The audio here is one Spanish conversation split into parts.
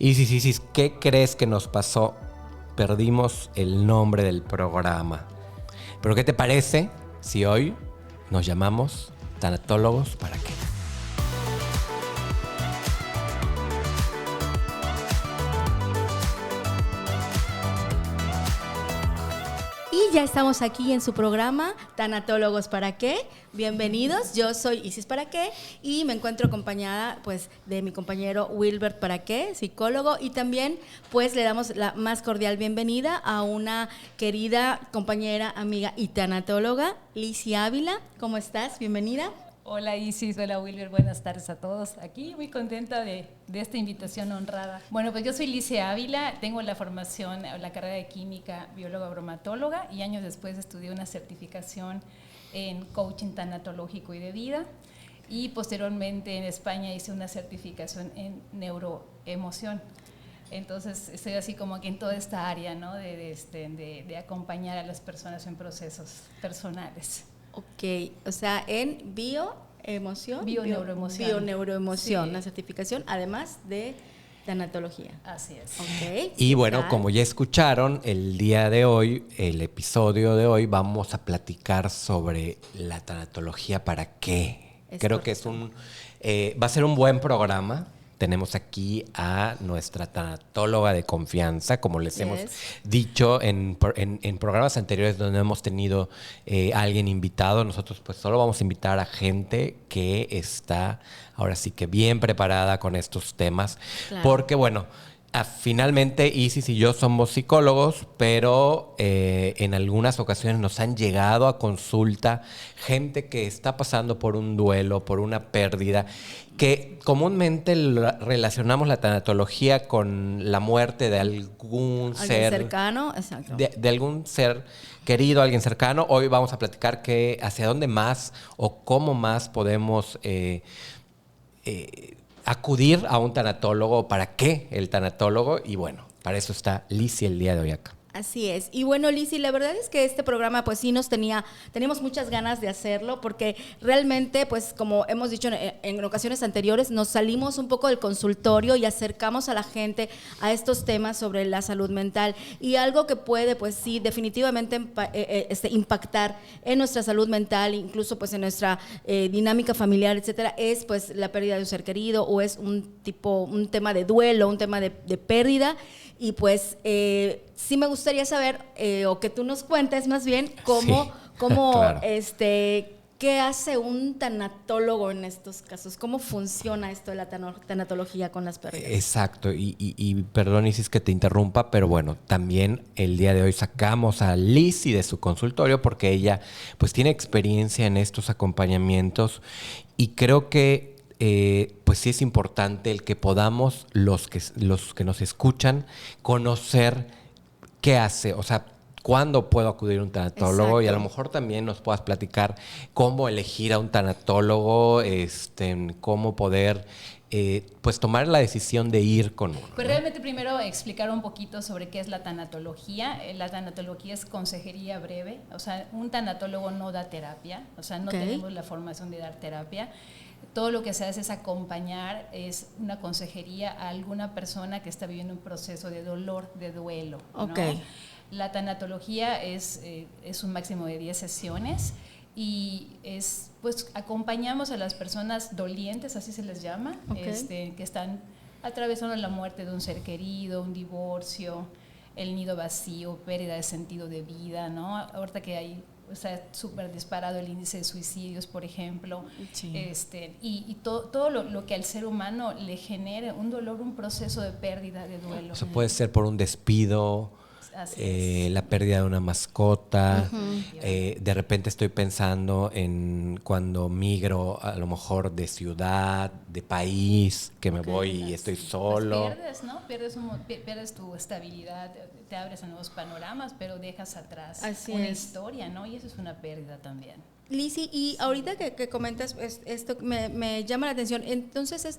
Isis, ¿qué crees que nos pasó? Perdimos el nombre del programa. ¿Pero qué te parece si hoy nos llamamos Tanatólogos para qué? Y ya estamos aquí en su programa Tanatólogos para qué. Bienvenidos, yo soy Isis para qué y me encuentro acompañada pues de mi compañero Wilbert para qué, psicólogo, y también pues le damos la más cordial bienvenida a una querida compañera, amiga y tanatóloga, Lizzy Ávila. ¿Cómo estás? Bienvenida. Hola Isis, hola Wilber, buenas tardes a todos. Aquí muy contenta de esta invitación honrada. Bueno, pues yo soy Lizzy Ávila, tengo la formación, la carrera de química, bióloga bromatóloga, y años después estudié una certificación en coaching tanatológico y de vida, y posteriormente en España hice una certificación en neuroemoción. Entonces estoy así como que en toda esta área, ¿no? de acompañar a las personas en procesos personales. Ok, o sea, en bioemoción. Bioneuroemoción. Sí. La certificación, además de tanatología. Así es. Okay, y bueno, como ya escucharon, el día de hoy, el episodio de hoy, vamos a platicar sobre la tanatología para qué. Creo que va a ser un buen programa. Tenemos aquí a nuestra tanatóloga de confianza, como les hemos dicho en programas anteriores donde hemos tenido a alguien invitado. Nosotros pues solo vamos a invitar a gente que está ahora sí que bien preparada con estos temas. Claro. Porque bueno, finalmente Isis y yo somos psicólogos, pero en algunas ocasiones nos han llegado a consulta gente que está pasando por un duelo, por una pérdida, que comúnmente relacionamos la tanatología con la muerte de algún ser cercano, exacto. De algún ser querido, alguien cercano. Hoy vamos a platicar hacia dónde más o cómo más podemos acudir a un tanatólogo, para qué el tanatólogo, y bueno, para eso está Lizzy el día de hoy acá. Así es. Y bueno, Lizzy, la verdad es que este programa pues sí teníamos muchas ganas de hacerlo, porque realmente pues como hemos dicho en ocasiones anteriores, nos salimos un poco del consultorio y acercamos a la gente a estos temas sobre la salud mental, y algo que puede pues sí definitivamente impactar en nuestra salud mental, incluso pues en nuestra dinámica familiar, etcétera, es pues la pérdida de un ser querido, o es un tema de duelo, un tema de pérdida. Y pues sí me gustaría saber, o que tú nos cuentes más bien, cómo claro. ¿Qué hace un tanatólogo en estos casos? ¿Cómo funciona esto de la tanatología con las pérdidas? Exacto, y perdón Isis que te interrumpa, pero bueno, también el día de hoy sacamos a Lizzy de su consultorio porque ella pues tiene experiencia en estos acompañamientos, y creo que pues sí es importante el que podamos, los que nos escuchan, conocer qué hace, o sea, cuándo puedo acudir a un tanatólogo. Exacto. Y a lo mejor también nos puedas platicar cómo elegir a un tanatólogo, cómo poder pues tomar la decisión de ir con uno. Pues realmente primero explicar un poquito sobre qué es la tanatología. La tanatología es consejería breve, o sea, un tanatólogo no da terapia, o sea, no tenemos la formación de dar terapia. Todo lo que se hace es acompañar, es una consejería a alguna persona que está viviendo un proceso de dolor, de duelo, ¿no? Okay. La tanatología es un máximo de 10 sesiones, y pues acompañamos a las personas dolientes, así se les llama, que están atravesando la muerte de un ser querido, un divorcio, el nido vacío, pérdida de sentido de vida, ¿no? Ahorita que hay, o sea, súper disparado el índice de suicidios, por ejemplo, sí. Y todo lo que al ser humano le genere un dolor, un proceso de pérdida, de duelo. Eso puede ser por un despido, la pérdida de una mascota. De repente estoy pensando en cuando migro a lo mejor de ciudad, de país, que me voy y estoy solo. Pues pierdes, ¿no? Pierdes tu estabilidad, te abres a nuevos panoramas, pero dejas atrás una historia, ¿no? Y eso es una pérdida también. Lizzy, y ahorita que comentas esto me llama la atención. Entonces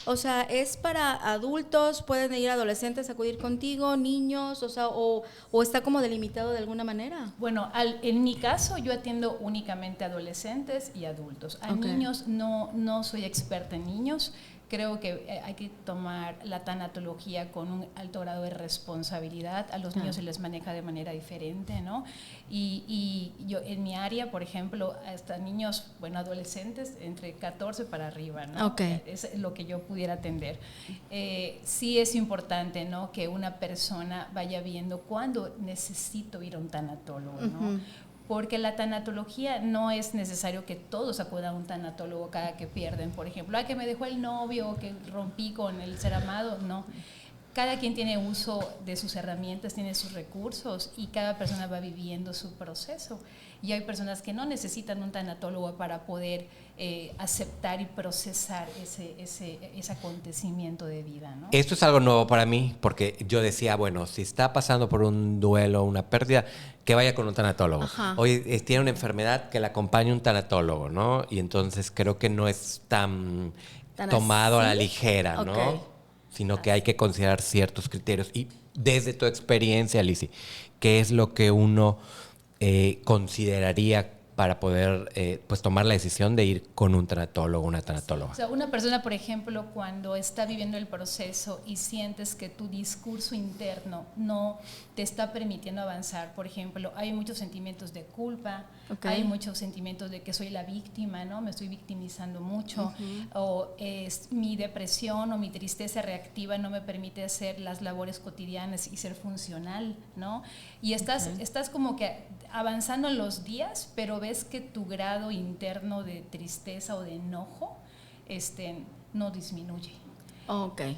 o sea, ¿es para adultos? ¿Pueden ir adolescentes a acudir contigo, niños? O sea, o está como delimitado de alguna manera. Bueno, en mi caso yo atiendo únicamente adolescentes y adultos. A niños no soy experta en niños. Creo que hay que tomar la tanatología con un alto grado de responsabilidad. A los niños se les maneja de manera diferente, ¿no? Y yo en mi área, por ejemplo, hasta niños, bueno, adolescentes, entre 14 para arriba, ¿no? Okay. Es lo que yo pudiera atender. Sí es importante, ¿no?, que una persona vaya viendo cuándo necesito ir a un tanatólogo, ¿no? Porque la tanatología no es necesario que todos acudan a un tanatólogo cada que pierden, por ejemplo, que me dejó el novio, que rompí con el ser amado, no. Cada quien tiene uso de sus herramientas, tiene sus recursos y cada persona va viviendo su proceso. Y hay personas que no necesitan un tanatólogo para poder aceptar y procesar ese acontecimiento de vida, ¿no? Esto es algo nuevo para mí, porque yo decía, bueno, si está pasando por un duelo, una pérdida, que vaya con un tanatólogo. Hoy tiene una enfermedad, que la acompañe un tanatólogo, ¿no? Y entonces creo que no es tan tomado así? A la ligera, ¿no? Okay. Sino que hay que considerar ciertos criterios. Y desde tu experiencia, Lizzy, ¿qué es lo que uno consideraría para poder pues tomar la decisión de ir con un tanatólogo, una tanatóloga? O sea, una persona, por ejemplo, cuando está viviendo el proceso y sientes que tu discurso interno no te está permitiendo avanzar, por ejemplo, hay muchos sentimientos de culpa, hay muchos sentimientos de que soy la víctima, ¿no? Me estoy victimizando mucho, o mi depresión o mi tristeza reactiva no me permite hacer las labores cotidianas y ser funcional, ¿no? Y estás como que avanzando en los días, pero ves que tu grado interno de tristeza o de enojo no disminuye.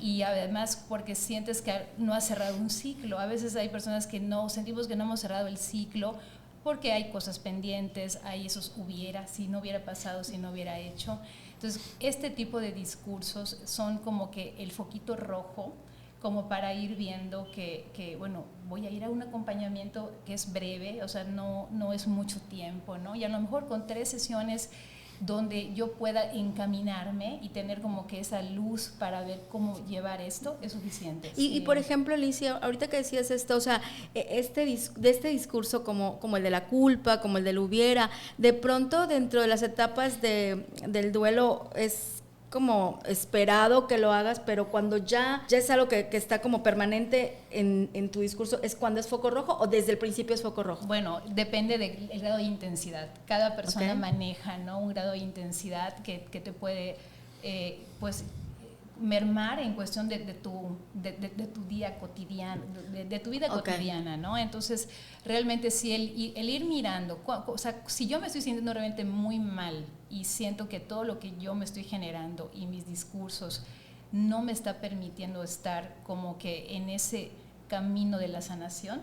Y además porque sientes que no has cerrado un ciclo. A veces hay personas que sentimos que no hemos cerrado el ciclo porque hay cosas pendientes, hay esos si no hubiera pasado, si no hubiera hecho. Entonces, este tipo de discursos son como que el foquito rojo, como para ir viendo que bueno, voy a ir a un acompañamiento que es breve, o sea, no es mucho tiempo, ¿no? Y a lo mejor con 3 sesiones donde yo pueda encaminarme y tener como que esa luz para ver cómo llevar esto es suficiente. Y por ejemplo, Alicia, ahorita que decías esto, o sea, de este discurso como el de la culpa, como el del hubiera, de pronto dentro de las etapas del duelo es como esperado que lo hagas, pero cuando ya es algo que está como permanente en tu discurso, ¿es cuando es foco rojo o desde el principio es foco rojo? Bueno, depende del grado de intensidad. Cada persona maneja, ¿no?, un grado de intensidad que te puede pues mermar en cuestión de tu día cotidiano, de tu vida cotidiana, ¿no? Entonces, realmente sí, el ir mirando, o sea, si yo me estoy sintiendo realmente muy mal y siento que todo lo que yo me estoy generando y mis discursos no me está permitiendo estar como que en ese camino de la sanación,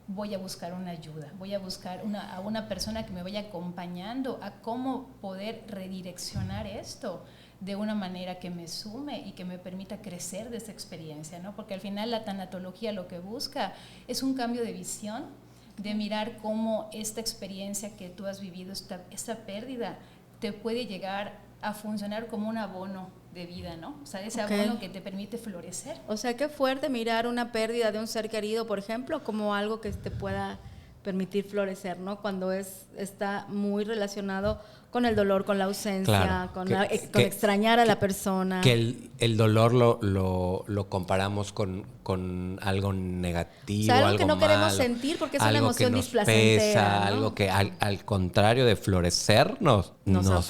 voy a buscar una ayuda, voy a buscar a una persona que me vaya acompañando a cómo poder redireccionar esto de una manera que me sume y que me permita crecer de esa experiencia, ¿no? Porque al final la tanatología lo que busca es un cambio de visión, de mirar cómo esta experiencia que tú has vivido, esta pérdida, te puede llegar a funcionar como un abono de vida, ¿no? O sea, ese abono que te permite florecer. O sea, qué fuerte mirar una pérdida de un ser querido, por ejemplo, como algo que te pueda permitir florecer, ¿no? Cuando está muy relacionado con el dolor, con la ausencia, con extrañar a la persona. Que el dolor lo comparamos con algo negativo, o sea, algo que no malo, queremos sentir porque es una emoción displacentera, pesa, ¿no? algo que al contrario de florecer nos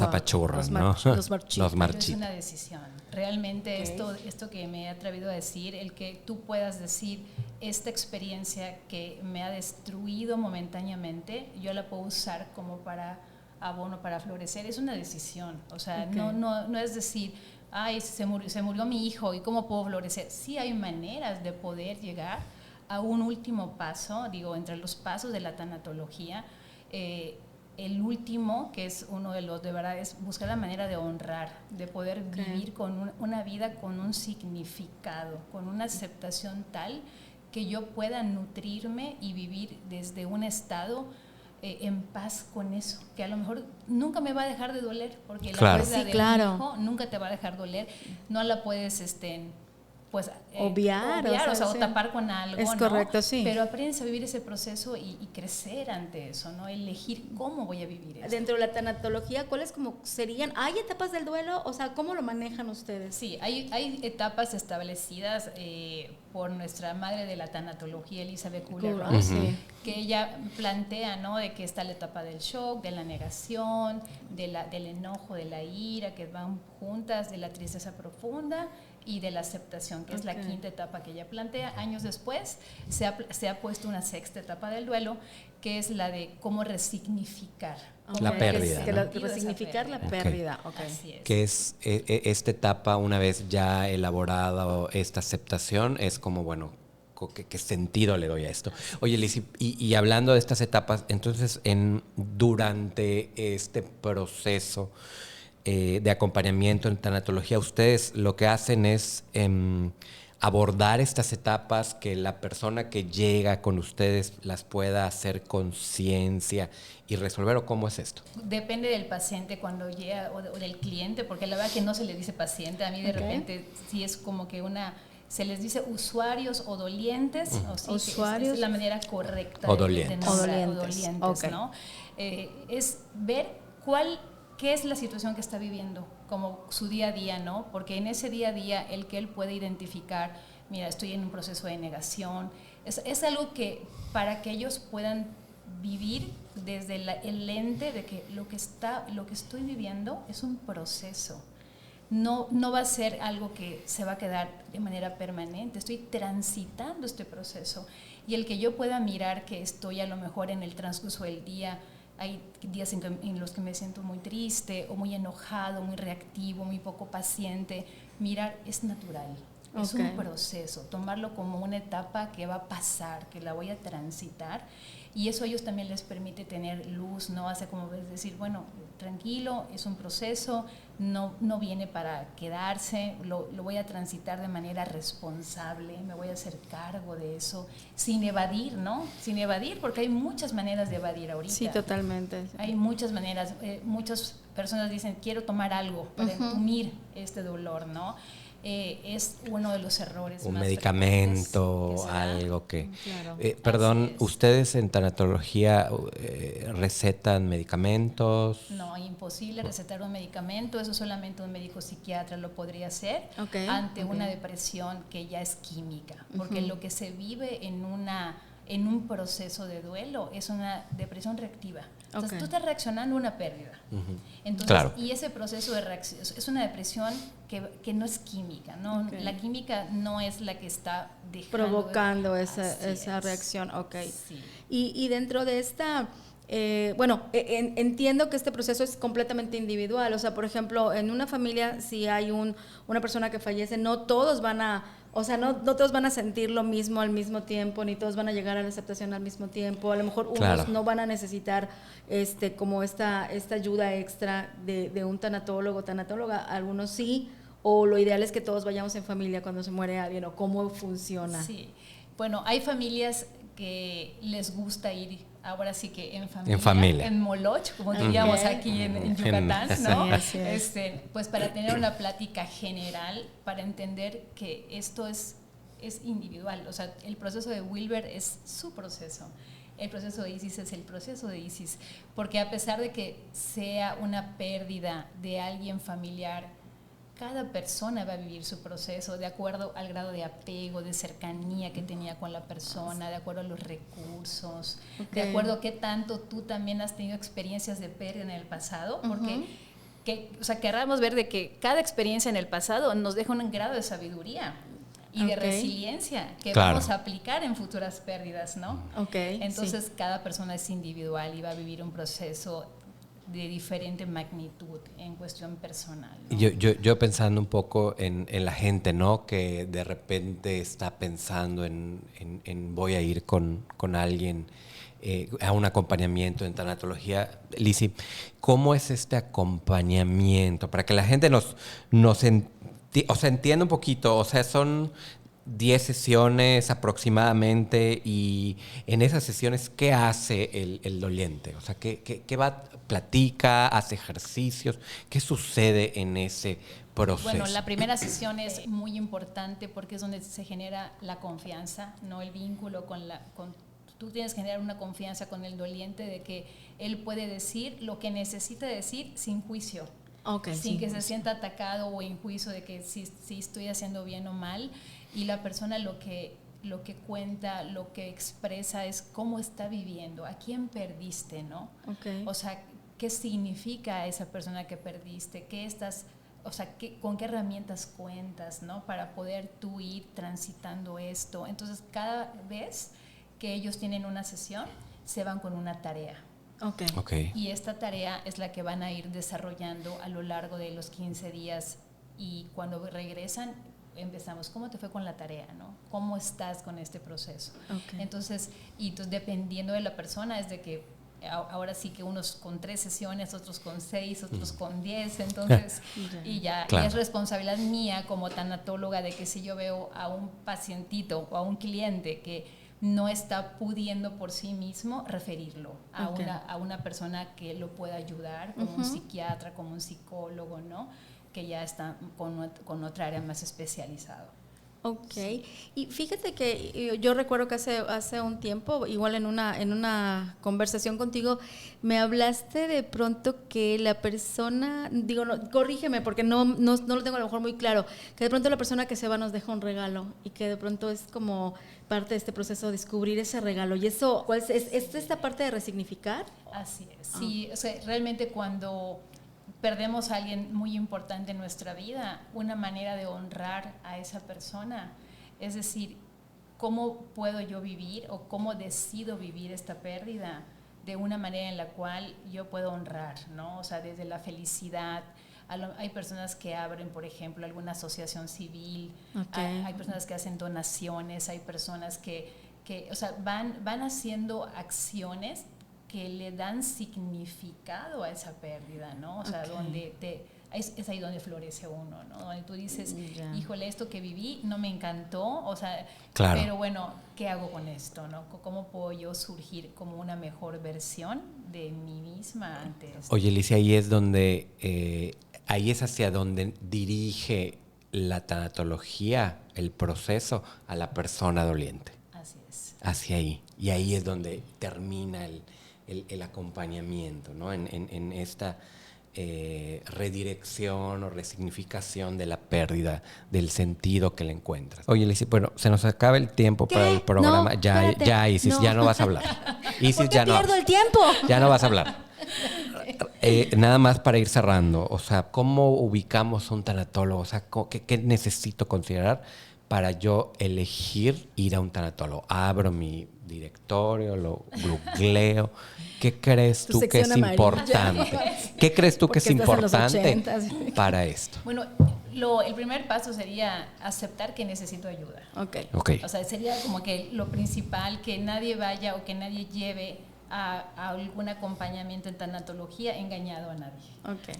apachurra, nos marchita. Es una decisión. Realmente esto que me he atrevido a decir, el que tú puedas decir esta experiencia que me ha destruido momentáneamente, yo la puedo usar como para abono, para florecer, es una decisión. O sea, no es decir, ay, se murió mi hijo y cómo puedo florecer. Sí hay maneras de poder llegar a un último paso, digo, entre los pasos de la tanatología. El último, que es uno de los, de verdad, es buscar la manera de honrar, de poder vivir con una vida con un significado, con una aceptación tal que yo pueda nutrirme y vivir desde un estado en paz con eso, que a lo mejor nunca me va a dejar de doler, porque la pérdida de un hijo nunca te va a dejar doler, no la puedes pues obviar o sea, o tapar con algo, es correcto, sí. Pero aprendes a vivir ese proceso y crecer ante eso, ¿no? Elegir cómo voy a vivir eso. Dentro de la tanatología, ¿cuáles como serían? ¿Hay etapas del duelo? O sea, ¿cómo lo manejan ustedes? Sí, hay etapas establecidas por nuestra madre de la tanatología, Elizabeth Kubler-Ross, que ella plantea, ¿no? De que está la etapa del shock, de la negación, del enojo, de la ira, que van juntas, de la tristeza profunda y de la aceptación, que es la quinta etapa que ella plantea. Años después se ha puesto una sexta etapa del duelo, que es la de cómo resignificar. La pérdida. Resignificar la pérdida. Así es. Que es esta etapa, una vez ya elaborada esta aceptación, es como, bueno, ¿qué sentido le doy a esto? Oye, Liz, y hablando de estas etapas, entonces, durante este proceso de acompañamiento en tanatología, ustedes lo que hacen es abordar estas etapas, que la persona que llega con ustedes las pueda hacer conciencia y resolver, ¿o cómo es esto? Depende del paciente cuando llega o del cliente, porque la verdad que no se le dice paciente, a mí de repente sí es como que se les dice usuarios o dolientes, o sí, usuarios, es la manera correcta o dolientes, de nombrar, o dolientes, ¿no? Es ver qué es la situación que está viviendo, como su día a día, ¿no? Porque en ese día a día el que él puede identificar, mira, estoy en un proceso de negación, es algo que para que ellos puedan vivir desde el lente de que lo que estoy viviendo es un proceso. No va a ser algo que se va a quedar de manera permanente, estoy transitando este proceso. Y el que yo pueda mirar que estoy a lo mejor en el transcurso del día, hay días en los que me siento muy triste o muy enojado, muy reactivo, muy poco paciente. Mirar, es natural, es un proceso, tomarlo como una etapa que va a pasar, que la voy a transitar, y eso a ellos también les permite tener luz, ¿no? Hace como decir, bueno, tranquilo, es un proceso, no viene para quedarse, lo voy a transitar de manera responsable, me voy a hacer cargo de eso, sin evadir, ¿no? Sin evadir, porque hay muchas maneras de evadir ahorita. Sí, totalmente. Hay muchas maneras, muchas personas dicen, quiero tomar algo para entumir este dolor, ¿no? Es uno de los errores un más medicamento, algo que... Claro. Perdón, ¿ustedes en tanatología recetan medicamentos? No, imposible recetar un medicamento, eso solamente un médico psiquiatra lo podría hacer ante una depresión que ya es química, porque lo que se vive en un proceso de duelo es una depresión reactiva. Entonces tú estás reaccionando a una pérdida. Entonces, claro. Y ese proceso de reacción es una depresión que no es química, ¿no? La química no es la que está provocando esa reacción. Sí. Y dentro de esta... entiendo que este proceso es completamente individual. O sea, por ejemplo, en una familia, si hay una persona que fallece, no todos van a sentir lo mismo al mismo tiempo, ni todos van a llegar a la aceptación al mismo tiempo. A lo mejor unos no van a necesitar como esta ayuda extra de un tanatólogo, tanatóloga, algunos sí, o lo ideal es que todos vayamos en familia cuando se muere alguien, o cómo funciona. Sí, bueno, hay familias que les gusta ir ahora sí que en familia. En Moloch, como diríamos aquí en Yucatán, ¿no? Sí, pues para tener una plática general, para entender que esto es individual. O sea, el proceso de Wilber es su proceso. El proceso de Isis es el proceso de Isis. Porque a pesar de que sea una pérdida de alguien familiar, cada persona va a vivir su proceso de acuerdo al grado de apego, de cercanía que tenía con la persona, de acuerdo a los recursos, de acuerdo a qué tanto tú también has tenido experiencias de pérdida en el pasado, porque querramos ver de que cada experiencia en el pasado nos deja un grado de sabiduría y de resiliencia que vamos a aplicar en futuras pérdidas, ¿no? Entonces cada persona es individual y va a vivir un proceso de diferente magnitud en cuestión personal, ¿no? Yo pensando un poco en la gente, ¿no? Que de repente está pensando en voy a ir con alguien a un acompañamiento en tanatología. Lizzy, ¿cómo es este acompañamiento? Para que la gente entienda un poquito, o sea, son 10 sesiones aproximadamente, y en esas sesiones, ¿qué hace el doliente? O sea, ¿qué va, platica, hace ejercicios? ¿Qué sucede en ese proceso? Bueno, la primera sesión es muy importante porque es donde se genera la confianza, no el vínculo tú tienes que generar una confianza con el doliente de que él puede decir lo que necesita decir sin juicio. Sin que se sienta atacado o en juicio de que si estoy haciendo bien o mal, y la persona lo que cuenta, lo que expresa es cómo está viviendo, a quién perdiste, ¿no? O sea, qué significa esa persona que perdiste, con qué herramientas cuentas, ¿no? Para poder tú ir transitando esto. Entonces, cada vez que ellos tienen una sesión, se van con una tarea. Y esta tarea es la que van a ir desarrollando a lo largo de los 15 días, y cuando regresan empezamos, ¿cómo te fue con la tarea, no? ¿Cómo estás con este proceso? Entonces dependiendo de la persona, es de que ahora sí que unos con 3 sesiones, otros con 6, otros con 10, entonces y ya claro. Y es responsabilidad mía como tanatóloga de que si yo veo a un pacientito o a un cliente que no está pudiendo por sí mismo, referirlo a una persona que lo pueda ayudar, como un psiquiatra, como un psicólogo, ¿no? Que ya está con otra área más especializada. Sí. Y fíjate que yo recuerdo que hace un tiempo, igual en una conversación contigo, me hablaste de pronto que la persona, corrígeme porque no lo tengo a lo mejor muy claro, que de pronto la persona que se va nos deja un regalo y que de pronto es como parte de este proceso descubrir ese regalo. Y eso, ¿es esta parte de resignificar? Así es, sí, o sea, realmente cuando perdemos a alguien muy importante en nuestra vida, una manera de honrar a esa persona, es decir, ¿cómo puedo yo vivir o cómo decido vivir esta pérdida de una manera en la cual yo puedo honrar, ¿no? O sea, desde la felicidad. Hay personas que abren, por ejemplo, alguna asociación civil, hay personas que hacen donaciones, hay personas que o sea, van haciendo acciones que le dan significado a esa pérdida, ¿no? O sea, donde es ahí donde florece uno, ¿no? Donde tú dices, híjole, esto que viví no me encantó, o sea, claro. Pero bueno, ¿qué hago con esto, no? ¿Cómo puedo yo surgir como una mejor versión de mí misma ante esto? Oye, Alicia, ahí es donde, ahí es hacia donde dirige la tanatología, el proceso a la persona doliente. Así es. Hacia ahí. Y ahí es donde termina el acompañamiento, ¿no? En esta redirección o resignificación de la pérdida del sentido que le encuentras. Oye, Lizy, bueno, se nos acaba el tiempo para el programa. No, Isis, ya no vas a hablar. Isis, ¿por qué ya pierdo el tiempo? Ya no vas a hablar. Nada más para ir cerrando, o sea, ¿cómo ubicamos un tanatólogo? O sea, ¿qué necesito considerar para yo elegir ir a un tanatólogo? Abro mi directorio, lo googleo. ¿Qué crees tú que es importante? ¿Qué crees tú que es importante para esto? Bueno, el primer paso sería aceptar que necesito ayuda. Okay. O sea, sería como que lo principal, que nadie vaya o que nadie lleve a algún acompañamiento en tanatología engañado a nadie.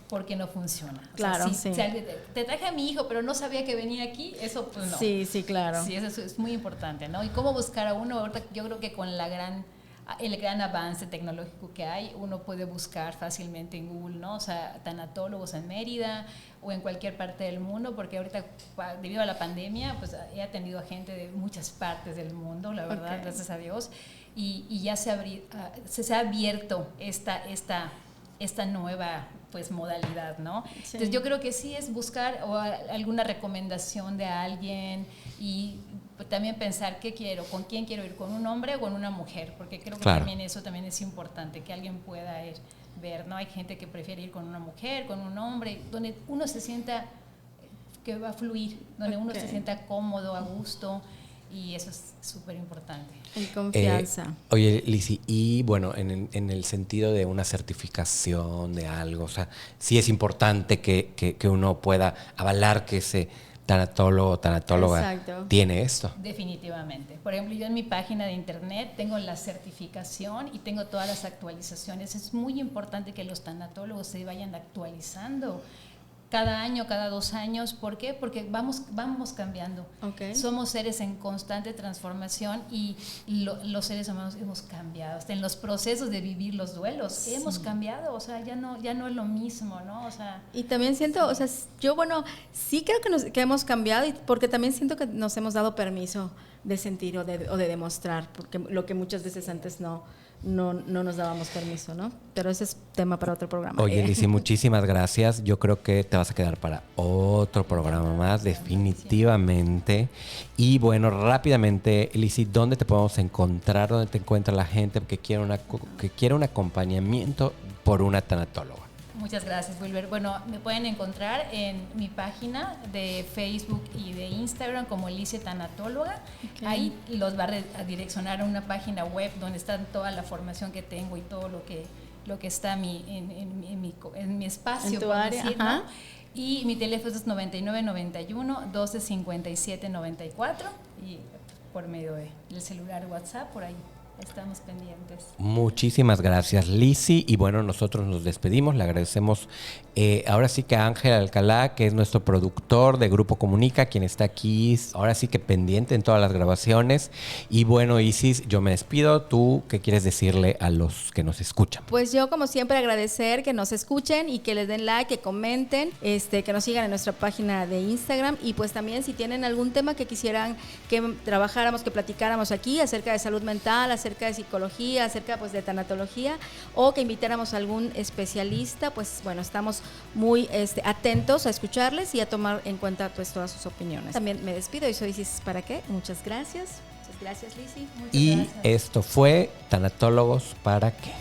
Porque no funciona. Claro, o sea, te traje a mi hijo, pero no sabía que venía aquí, eso pues no. Sí, claro. Sí, eso es muy importante, ¿no? Y cómo buscar a uno, ahorita yo creo que con el gran avance tecnológico que hay, uno puede buscar fácilmente en Google, ¿no? O sea, tanatólogos en Mérida o en cualquier parte del mundo, porque ahorita, debido a la pandemia, pues he atendido a gente de muchas partes del mundo, la verdad, gracias a Dios, y ya se ha abierto esta nueva pues modalidad, ¿no? Sí. Entonces yo creo que sí es buscar alguna recomendación de alguien y también pensar qué quiero, con quién quiero ir, con un hombre o con una mujer, porque creo que también eso también es importante, que alguien pueda ver, ¿no? Hay gente que prefiere ir con una mujer, con un hombre, donde uno se sienta que va a fluir, donde uno se sienta cómodo, a gusto, y eso es súper importante. En confianza. Oye, Lizy, y bueno, en el sentido de una certificación de algo, o sea, sí es importante que uno pueda avalar que ese tanatólogo o tanatóloga tiene esto. Definitivamente. Por ejemplo, yo en mi página de internet tengo la certificación y tengo todas las actualizaciones. Es muy importante que los tanatólogos se vayan actualizando cada año, cada 2 años. ¿Por qué? Porque vamos cambiando. Okay. Somos seres en constante transformación y los seres humanos hemos cambiado. Hasta en los procesos de vivir los duelos hemos cambiado. O sea, ya no es lo mismo, ¿no? O sea, y también siento, o sea, yo, sí creo que hemos cambiado, porque también siento que nos hemos dado permiso de sentir o de demostrar, porque lo que muchas veces antes no nos dábamos permiso, ¿no? Pero ese es tema para otro programa. Oye, Lizzy, muchísimas gracias. Yo creo que te vas a quedar para otro programa más, definitivamente. Y bueno, rápidamente, Lizzy, ¿dónde te podemos encontrar? ¿Dónde te encuentra la gente que quiere un acompañamiento por una tanatóloga? Muchas gracias, Wilber. Bueno, me pueden encontrar en mi página de Facebook y de Instagram como Lizzy Tanatóloga. Okay. Ahí los va a direccionar a una página web donde está toda la formación que tengo y todo lo que está en mi espacio, en tu área, decir, ¿no? Y mi teléfono es 9991-1257-94 y por medio del celular WhatsApp, por ahí. Estamos pendientes. Muchísimas gracias, Lizzy. Y bueno, nosotros nos despedimos. Le agradecemos ahora sí que a Ángel Alcalá, que es nuestro productor de Grupo Comunica, quien está aquí ahora sí que pendiente en todas las grabaciones. Y bueno, Isis, yo me despido. ¿Tú qué quieres decirle a los que nos escuchan? Pues yo, como siempre, agradecer que nos escuchen y que les den like, que comenten, que nos sigan en nuestra página de Instagram. Y pues también, si tienen algún tema que quisieran que trabajáramos, que platicáramos aquí acerca de salud mental, acerca de psicología, acerca pues de tanatología, o que invitáramos a algún especialista, pues bueno, estamos muy atentos a escucharles y a tomar en cuenta pues todas sus opiniones. También me despido y soy Isis ¿Para qué? Muchas gracias. Muchas gracias, Lizzy. Muchas gracias. Esto fue Tanatólogos ¿Para qué?